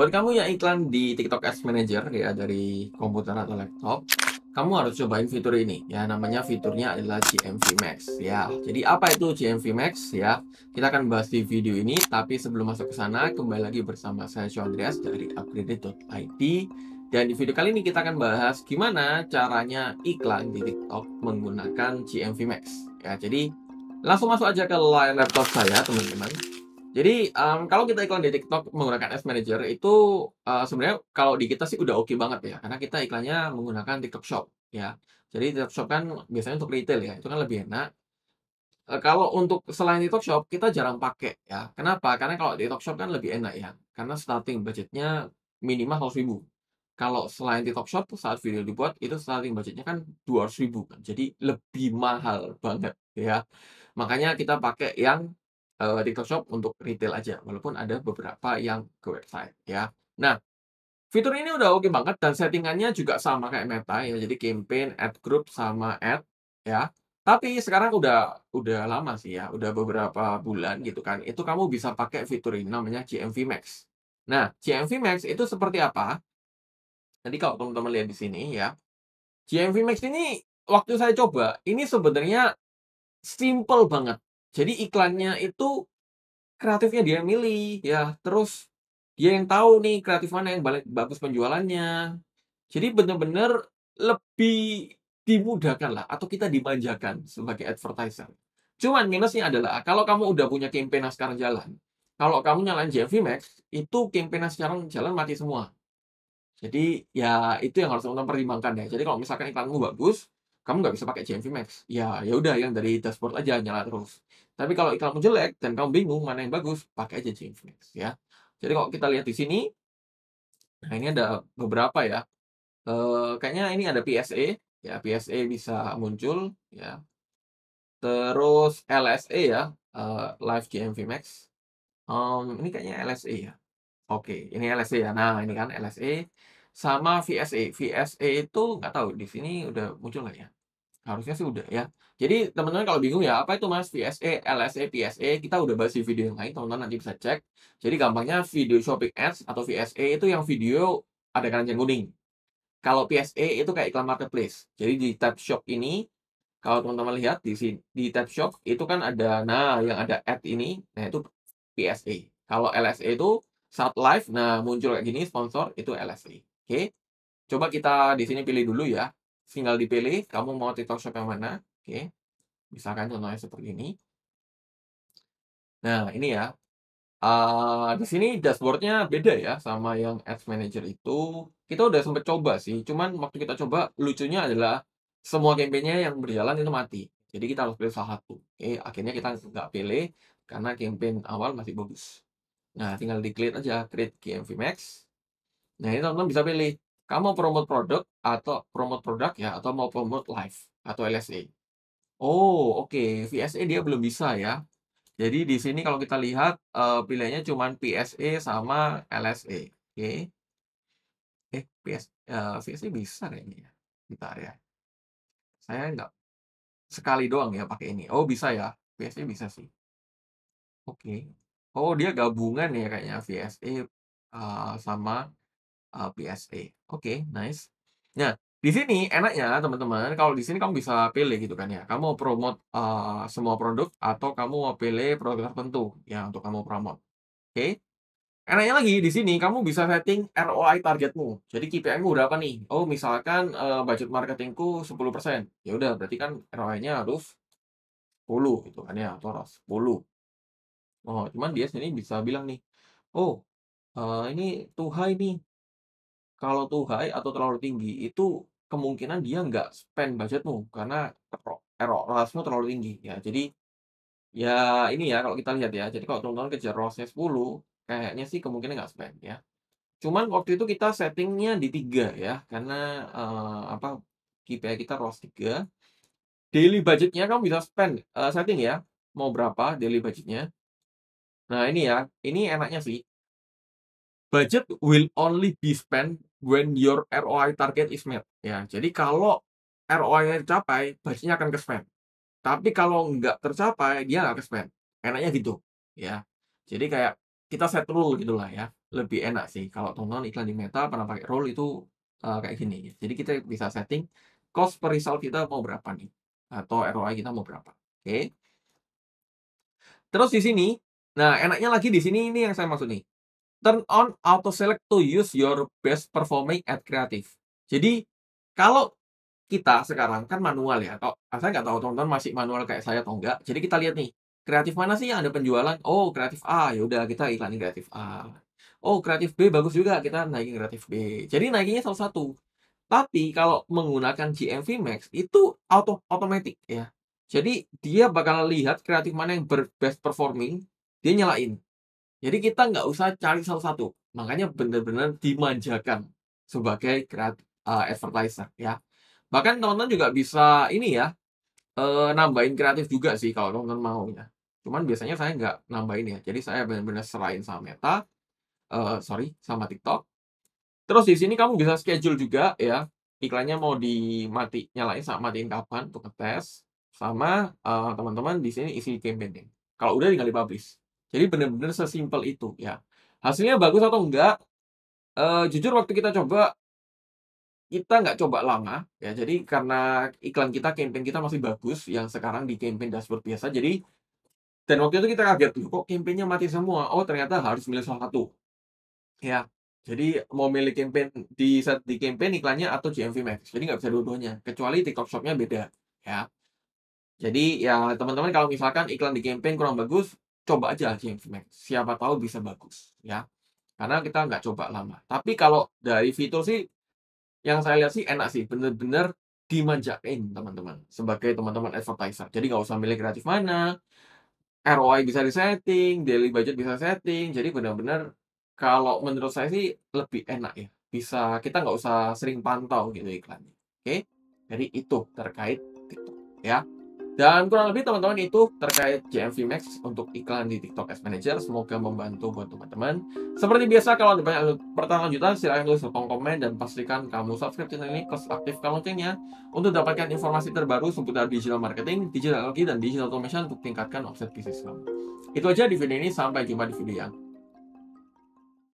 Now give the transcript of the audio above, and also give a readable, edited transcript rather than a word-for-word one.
Buat kamu yang iklan di TikTok Ads Manager ya dari komputer atau laptop, kamu harus cobain fitur ini ya. Namanya fiturnya adalah GMV Max ya. Jadi apa itu GMV Max ya? Kita akan bahas di video ini, tapi sebelum masuk ke sana kembali lagi bersama saya Sean Andreas dari upgraded.id. Dan di video kali ini kita akan bahas gimana caranya iklan di TikTok menggunakan GMV Max ya. Jadi langsung masuk aja ke layar laptop saya, teman-teman. Jadi, kalau kita iklan di TikTok menggunakan Ads Manager itu, sebenarnya kalau di kita sih udah oke banget ya, karena kita iklannya menggunakan TikTok Shop ya. Jadi TikTok Shop kan biasanya untuk retail ya, itu kan lebih enak. Kalau untuk selain TikTok Shop kita jarang pakai ya. Kenapa? Karena kalau di TikTok Shop kan lebih enak ya, karena starting budgetnya minimal 100.000. Kalau selain TikTok Shop saat video dibuat itu starting budgetnya kan 200.000 kan, jadi lebih mahal banget ya. Makanya kita pakai yang, TikTok Shop untuk retail aja, walaupun ada beberapa yang ke website ya. Nah, fitur ini udah oke banget dan settingannya juga sama kayak Meta ya, jadi campaign, ad group, sama ad ya. Tapi sekarang udah lama sih ya, udah beberapa bulan gitu kan, itu kamu bisa pakai fitur ini namanya GMV Max. Nah, GMV Max itu seperti apa? Nanti kalau teman-teman lihat di sini ya, GMV Max ini waktu saya coba, ini sebenarnya simple banget. Jadi iklannya itu kreatifnya dia yang milih ya, terus dia yang tahu nih kreatif mana yang paling bagus penjualannya. Jadi bener-bener lebih dimudahkan lah atau kita dimanjakan sebagai advertiser. Cuman minusnya adalah kalau kamu udah punya campaign yang sekarang jalan, kalau kamu nyalain GMV Max, itu campaign yang sekarang jalan mati semua. Jadi, ya itu yang harus teman-teman pertimbangkan ya. Jadi kalau misalkan iklanmu bagus, kamu nggak bisa pakai GMV Max. Ya udah yang dari dashboard aja nyala terus. Tapi kalau iklanmu jelek dan kamu bingung mana yang bagus, pakai aja GMV Max ya. Jadi kalau kita lihat di sini, nah ini ada beberapa ya. Kayaknya ini ada PSA, ya PSA bisa muncul ya. Terus LSA ya, Live GMV Max. Ini kayaknya LSA ya. Oke, ini LSA ya. Nah, ini kan LSA sama VSA. VSA itu nggak tahu di sini udah muncul nggak ya? Harusnya sih udah ya. Jadi teman-teman kalau bingung ya, apa itu Mas VSA, LSA, PSA, kita udah bahas di video yang lain, teman-teman nanti bisa cek. Jadi gampangnya video shopping ads atau VSA itu yang video ada keranjang kuning. Kalau PSA itu kayak iklan marketplace. Jadi di tab shop ini, kalau teman-teman lihat di tab shop itu kan ada, nah yang ada ad ini, nah itu PSA. Kalau LSA itu saat live, nah muncul kayak gini sponsor itu LSA. Oke. Coba kita di sini pilih dulu ya. Tinggal dipilih kamu mau TikTok Shop yang mana. Oke. Misalkan contohnya seperti ini. Nah, ini ya. Di sini dashboard-nya beda ya sama yang Ads Manager itu. Kita udah sempet coba sih, cuman waktu kita coba lucunya adalah semua campaign-nya yang berjalan itu mati. Jadi kita harus pilih salah satu. Oke, akhirnya kita nggak pilih karena campaign awal masih bagus. Nah, tinggal di-klik aja Create GMV Max. Nah, ini teman-teman bisa pilih, kamu mau promote produk atau promote produk ya, atau mau promote live atau LSA. Oh, oke, VSA dia belum bisa ya. Jadi di sini kalau kita lihat, pilihannya cuman PSA sama LSA, oke. VSA bisa kayaknya ya? Bentar ya, saya nggak sekali doang ya pakai ini. Oh bisa ya, VSA bisa sih, oke. Oh dia gabungan ya kayaknya VSA, sama, PSA. Oke, nice. Nah, di sini enaknya teman-teman, kalau di sini kamu bisa pilih gitu kan ya, kamu mau promote, semua produk atau kamu mau pilih produk tertentu ya untuk kamu promote, oke. Enaknya lagi di sini kamu bisa setting ROI targetmu. Jadi KPI-mu berapa nih? Oh misalkan, budget marketingku 10%. Ya udah berarti kan ROI-nya harus 10 gitu kan ya, atau harus 10. Oh cuman dia sini bisa bilang nih, "Oh, ini too high nih." Kalau too high atau terlalu tinggi itu kemungkinan dia nggak spend budgetmu karena ROAS-mu terlalu tinggi ya. Jadi ya ini ya kalau kita lihat ya, jadi kalau teman-teman kejar ROAS-nya 10, kayaknya sih kemungkinan nggak spend ya. Cuman waktu itu kita setting-nya di 3 ya, karena, apa, KPI kita ROAS 3. Daily budget-nya kamu bisa setting ya, mau berapa daily budget-nya. Nah ini ya, ini enaknya sih, budget will only be spent when your ROI target is met. Ya, jadi kalau ROI-nya tercapai, budgetnya akan ke-spend. Tapi kalau nggak tercapai, dia nggak ke-spend. Enaknya gitu, ya. Jadi kayak kita set rule gitulah ya. lebih enak sih kalau teman-teman iklan di Meta pernah pakai role itu, kayak gini. Jadi kita bisa setting cost per result kita mau berapa nih, atau ROI kita mau berapa, oke. Terus di sini, nah enaknya lagi di sini ini yang saya maksud nih, turn on auto select to use your best performing ad creative. Jadi, kalau kita sekarang kan manual ya, kok saya nggak tahu teman-teman masih manual kayak saya atau enggak. Jadi kita lihat nih, kreatif mana sih yang ada penjualan? Oh, kreatif A, ya udah kita iklanin kreatif A. Oh, kreatif B bagus juga, kita naikin kreatif B. Jadi naikinnya satu-satu. Tapi kalau menggunakan GMV Max itu automatic ya. Jadi dia bakal lihat kreatif mana yang best performing, dia nyalain. Jadi kita nggak usah cari satu-satu. Makanya benar-benar dimanjakan sebagai advertiser ya. Bahkan teman-teman juga bisa ini ya, nambahin kreatif juga sih kalau teman-teman mau ya. Cuman biasanya saya nggak nambahin ya. Jadi saya benar-benar serahin sama Meta, sama TikTok. Terus di sini kamu bisa schedule juga ya, iklannya mau nyalain sama matiin kapan untuk ngetes, sama, teman-teman di sini isi campaign-nya. Kalau udah tinggal di-publish. Jadi bener-bener sesimpel itu ya. Hasilnya bagus atau enggak, jujur waktu kita coba, kita nggak coba lama ya, jadi karena iklan kita, campaign kita masih bagus yang sekarang di campaign dashboard biasa, jadi dan waktu itu kita kaget, "Loh kok campaign-nya mati semua?" Oh ternyata harus milih salah satu. Ya, jadi mau milih campaign di campaign iklannya atau GMV Max. Jadi nggak bisa dua-duanya, kecuali TikTok Shop-nya beda, ya. Jadi ya teman-teman kalau misalkan iklan di campaign kurang bagus, coba aja GMV Max, siapa tahu bisa bagus, ya. Karena kita nggak coba lama. Tapi kalau dari fitur sih, yang saya lihat sih enak sih, bener-bener dimanjain teman-teman, sebagai teman-teman advertiser. Jadi nggak usah milih kreatif mana, ROI bisa di-setting, daily budget bisa setting, jadi benar-benar kalau menurut saya sih lebih enak ya, bisa kita nggak usah sering pantau gitu iklannya, oke? Jadi itu terkait TikTok ya. Dan kurang lebih teman-teman itu terkait GMV Max untuk iklan di TikTok Ads Manager, semoga membantu buat teman-teman. Seperti biasa kalau ada banyak pertanyaan lanjutan silahkan tulis di kolom komen dan pastikan kamu subscribe channel ini, plus aktifkan loncengnya untuk dapatkan informasi terbaru seputar digital marketing, digital teknologi, dan digital automation untuk tingkatkan omset bisnis kamu. Itu aja di video ini, sampai jumpa di video yang